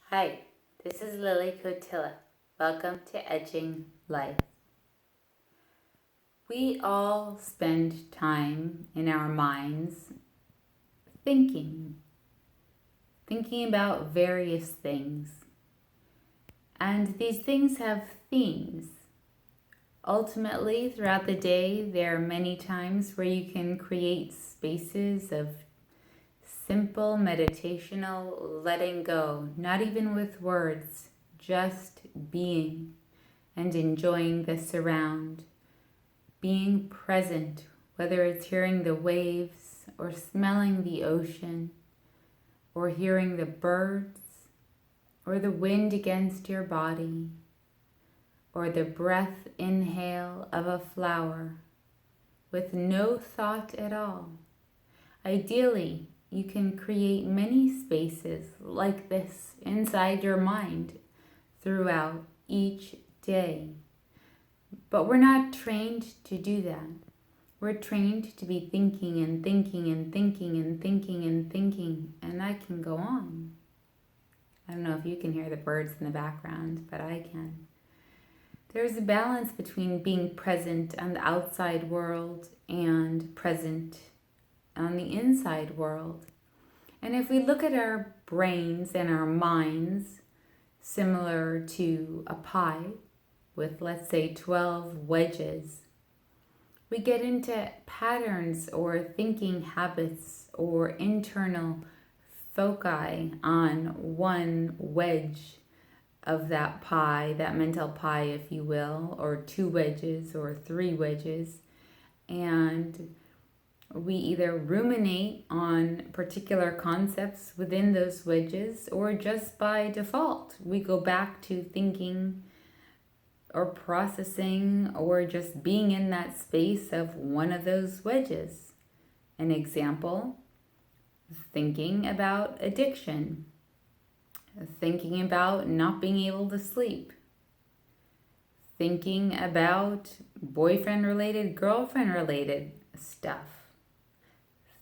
Hi, this is Lily Cotilla. Welcome to Edging Life. We all spend time in our minds thinking about various things. And these things have themes. Ultimately, throughout the day, there are many times where you can create spaces of simple meditational letting go, not even with words, just being and enjoying the surround. Being present, whether it's hearing the waves or smelling the ocean or hearing the birds or the wind against your body or the breath inhale of a flower with no thought at all. Ideally, you can create many spaces like this inside your mind throughout each day. But we're not trained to do that. We're trained to be thinking and thinking and thinking and thinking and thinking, and I can go on. I don't know if you can hear the birds in the background, but I can. There's a balance between being present on the outside world and present on the inside world. And if we look at our brains and our minds, similar to a pie with, let's say, 12 wedges, we get into patterns or thinking habits or internal foci on one wedge of that pie, that mental pie, if you will, or 2 wedges or 3 wedges. And we either ruminate on particular concepts within those wedges, or just by default, we go back to thinking or processing or just being in that space of one of those wedges. An example, thinking about addiction, thinking about not being able to sleep, thinking about boyfriend-related, girlfriend-related stuff,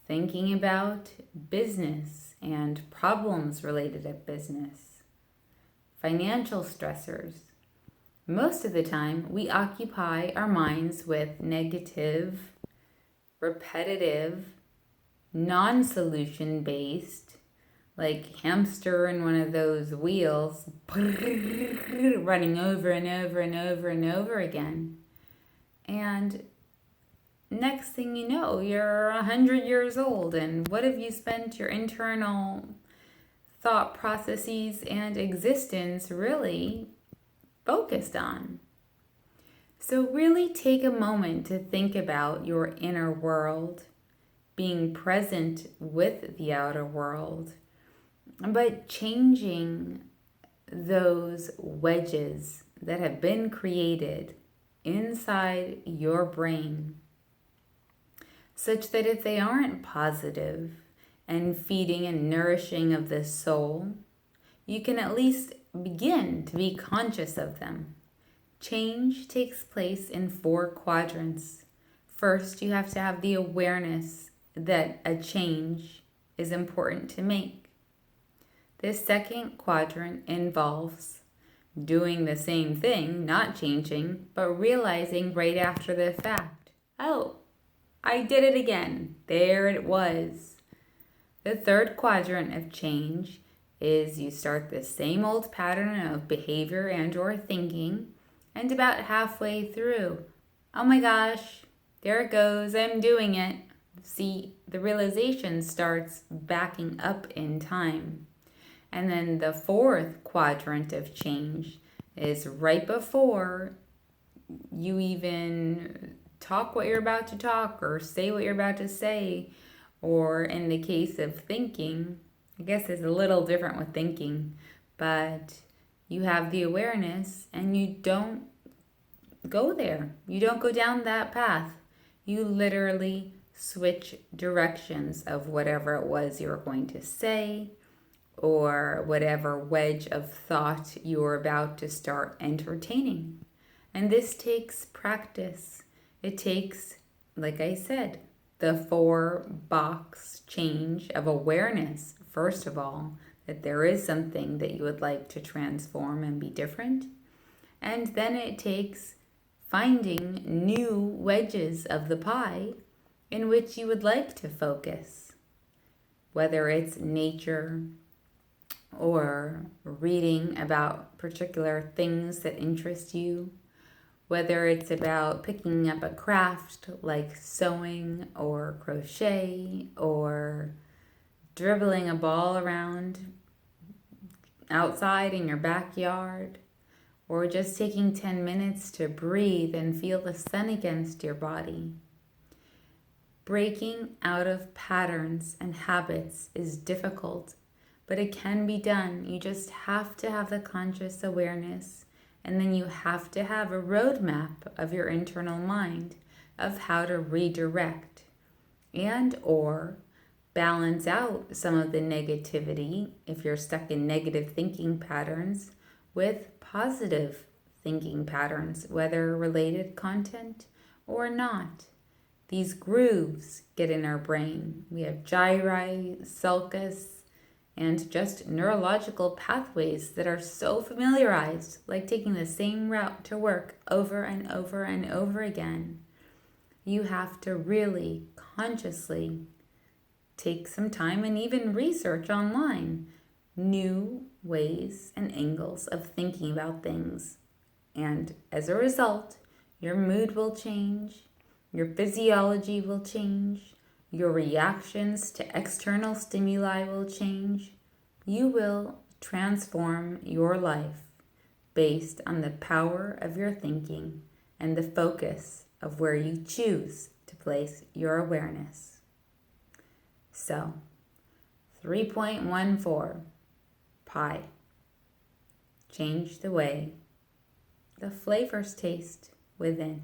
thinking about business and problems related to business, financial stressors. Most of the time, we occupy our minds with negative, repetitive, non-solution based, like hamster in one of those wheels, running over and over and over and over again. And next thing you know, you're 100 years old, and what have you spent your internal thought processes and existence really focused on? So really take a moment to think about your inner world, being present with the outer world, but changing those wedges that have been created inside your brain, such that if they aren't positive and feeding and nourishing of the soul, you can at least begin to be conscious of them. Change takes place in 4 quadrants. First, you have to have the awareness that a change is important to make. This second quadrant involves doing the same thing, not changing, but realizing right after the fact, oh, I did it again. There it was. The third quadrant of change is you start the same old pattern of behavior and or thinking, and about halfway through, oh my gosh, there it goes, I'm doing it. See, the realization starts backing up in time. And then the 4th quadrant of change is right before you even talk what you're about to talk or say what you're about to say, or in the case of thinking, I guess it's a little different with thinking, but you have the awareness and you don't go there. You don't go down that path. You literally switch directions of whatever it was you were going to say or whatever wedge of thought you were about to start entertaining. And this takes practice. It takes, like I said, the 4 box change of awareness, first of all, that there is something that you would like to transform and be different. And then it takes finding new wedges of the pie in which you would like to focus, whether it's nature or reading about particular things that interest you, whether it's about picking up a craft like sewing or crochet or dribbling a ball around outside in your backyard, or just taking 10 minutes to breathe and feel the sun against your body. Breaking out of patterns and habits is difficult, but it can be done. You just have to have the conscious awareness, and then you have to have a roadmap of your internal mind of how to redirect and or balance out some of the negativity if you're stuck in negative thinking patterns with positive thinking patterns, whether related content or not. These grooves get in our brain. We have gyri, sulcus, and just neurological pathways that are so familiarized, like taking the same route to work over and over and over again. You have to really consciously take some time and even research online new ways and angles of thinking about things. And as a result, your mood will change, your physiology will change, your reactions to external stimuli will change. You will transform your life based on the power of your thinking and the focus of where you choose to place your awareness. So, 3.14, pie. Change the way the flavors taste within.